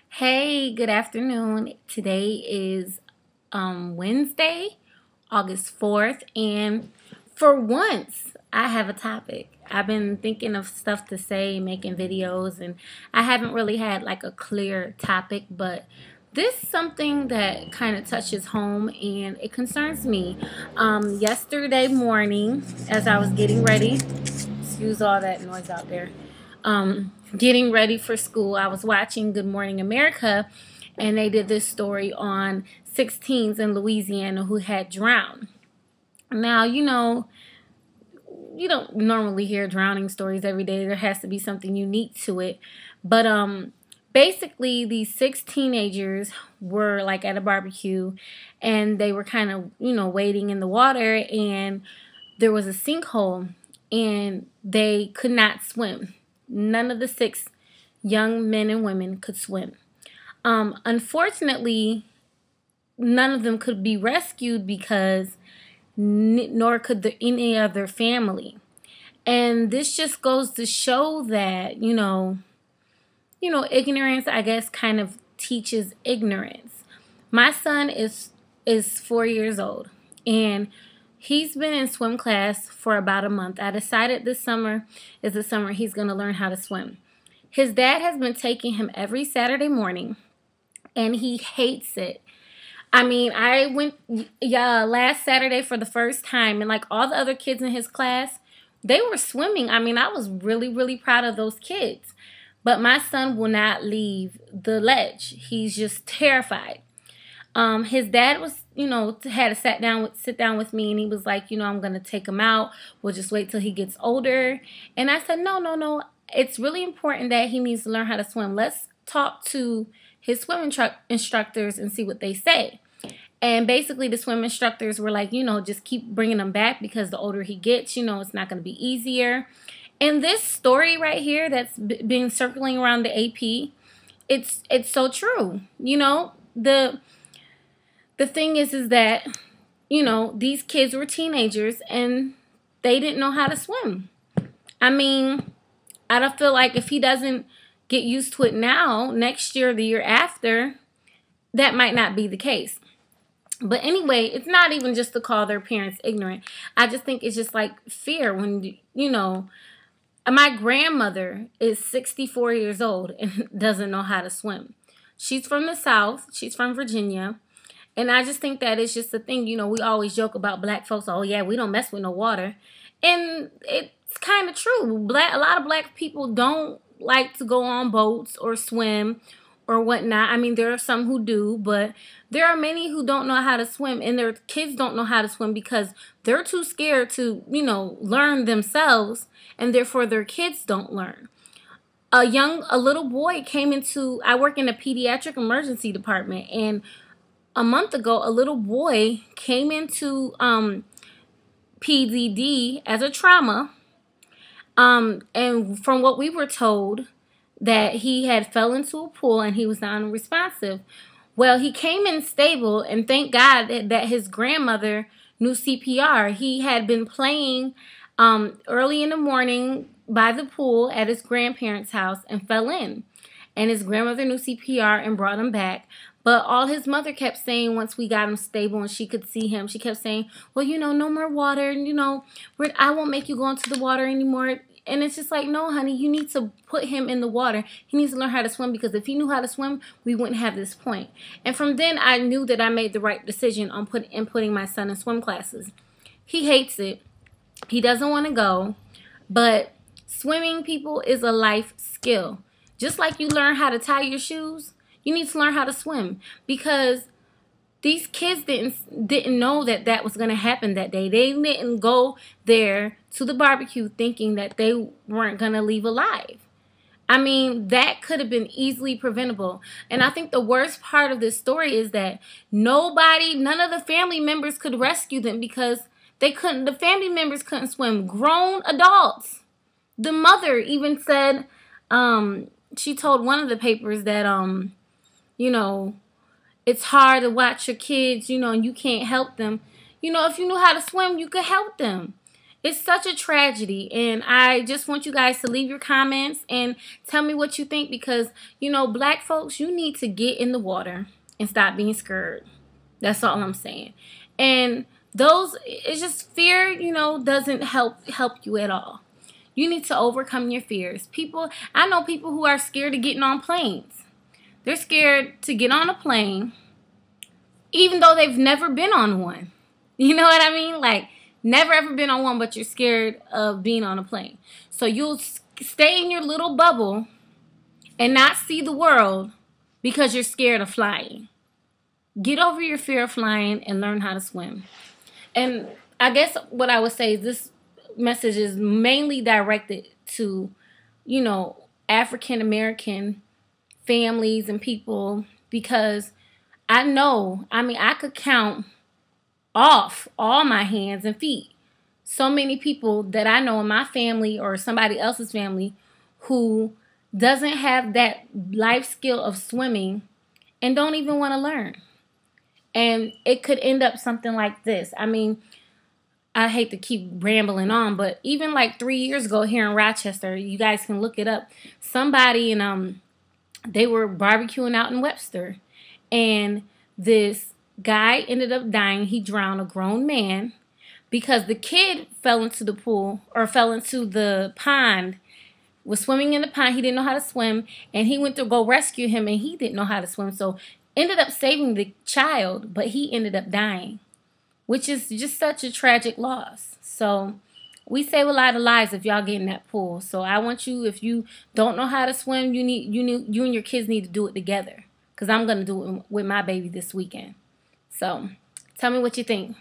Hey, good afternoon. Today is Wednesday, August 4th, and for once, I have a topic. I've been thinking of stuff to say, making videos, and I haven't really had like a clear topic, but this is something that kind of touches home and it concerns me. Yesterday morning, as I was getting ready, excuse all that noise out there. Getting ready for school, I was watching Good Morning America, and they did this story on 16s in Louisiana who had drowned. Now, you don't normally hear drowning stories every day. There has to be something unique to it. But basically these six teenagers were like at a barbecue and they were kind of, wading in the water, and there was a sinkhole and they could not swim. None of the six young men and women could swim. Unfortunately, none of them could be rescued because nor could any of their family. And this just goes to show that, ignorance, I guess, kind of teaches ignorance. My son is 4 years old, and he's been in swim class for about a month. I decided this summer is the summer he's going to learn how to swim. His dad has been taking him every Saturday morning, and he hates it. I mean, I went last Saturday for the first time, and like all the other kids in his class, they were swimming. I mean, I was really, really proud of those kids. But my son will not leave the ledge. He's just terrified. His dad was, had to sit down with me, and he was like, I'm gonna take him out. We'll just wait till he gets older. And I said, no, no, no. It's really important that he needs to learn how to swim. Let's talk to his swim instructors and see what they say. And basically, the swim instructors were like, just keep bringing him back because the older he gets, it's not going to be easier. And this story right here that's been circling around the AP, it's so true. The thing is that, these kids were teenagers and they didn't know how to swim. I mean, I don't feel like if he doesn't get used to it now, next year, the year after, that might not be the case. But anyway, it's not even just to call their parents ignorant. I just think it's just like fear when, my grandmother is 64 years old and doesn't know how to swim. She's from the South. She's from Virginia. And I just think that it's just a thing, we always joke about black folks. Oh, yeah, we don't mess with no water. And it's kind of true. A lot of black people don't like to go on boats or swim or whatnot. I mean, there are some who do, but there are many who don't know how to swim, and their kids don't know how to swim because they're too scared to, learn themselves, and therefore their kids don't learn. A little boy I work in a pediatric emergency department, and a month ago, a little boy came into PDD as a trauma, and from what we were told, that he had fell into a pool and he was non-responsive. Well, he came in stable, and thank God that his grandmother knew CPR. He had been playing early in the morning by the pool at his grandparents' house and fell in. And his grandmother knew CPR and brought him back. But all his mother kept saying once we got him stable and she could see him, she kept saying, well, no more water. I won't make you go into the water anymore. And it's just like, no, honey, you need to put him in the water. He needs to learn how to swim, because if he knew how to swim, we wouldn't have this point. And from then, I knew that I made the right decision on putting my son in swim classes. He hates it. He doesn't want to go. But swimming, people, is a life skill. Just like you learn how to tie your shoes, you need to learn how to swim, because these kids didn't know that was going to happen that day. They didn't go there to the barbecue thinking that they weren't going to leave alive. I mean, that could have been easily preventable. And I think the worst part of this story is that none of the family members could rescue them because the family members couldn't swim. Grown adults. The mother even said, she told one of the papers that, it's hard to watch your kids, and you can't help them. If you knew how to swim, you could help them. It's such a tragedy, and I just want you guys to leave your comments and tell me what you think, because, you know, black folks, you need to get in the water and stop being scared. That's all I'm saying. And it's just fear, you know, doesn't help you at all. You need to overcome your fears. I know people who are scared of getting on planes. They're scared to get on a plane, even though they've never been on one. You know what I mean? Like, never ever been on one, but you're scared of being on a plane. So you'll stay in your little bubble and not see the world because you're scared of flying. Get over your fear of flying and learn how to swim. And I guess what I would say is this message is mainly directed to, you know, African American families and people, because I could count off all my hands and feet so many people that I know in my family or somebody else's family who doesn't have that life skill of swimming and don't even want to learn. And it could end up something like this. I mean, I hate to keep rambling on, but even like 3 years ago here in Rochester, you guys can look it up. Somebody they were barbecuing out in Webster, and this guy ended up dying. He drowned, a grown man, because the kid fell into the pool, or fell into the pond, was swimming in the pond. He didn't know how to swim, and he went to go rescue him, and he didn't know how to swim. So ended up saving the child, but he ended up dying, which is just such a tragic loss. So we save a lot of lives if y'all get in that pool. So I want you, if you don't know how to swim, you and your kids need to do it together, because I'm going to do it with my baby this weekend. So tell me what you think.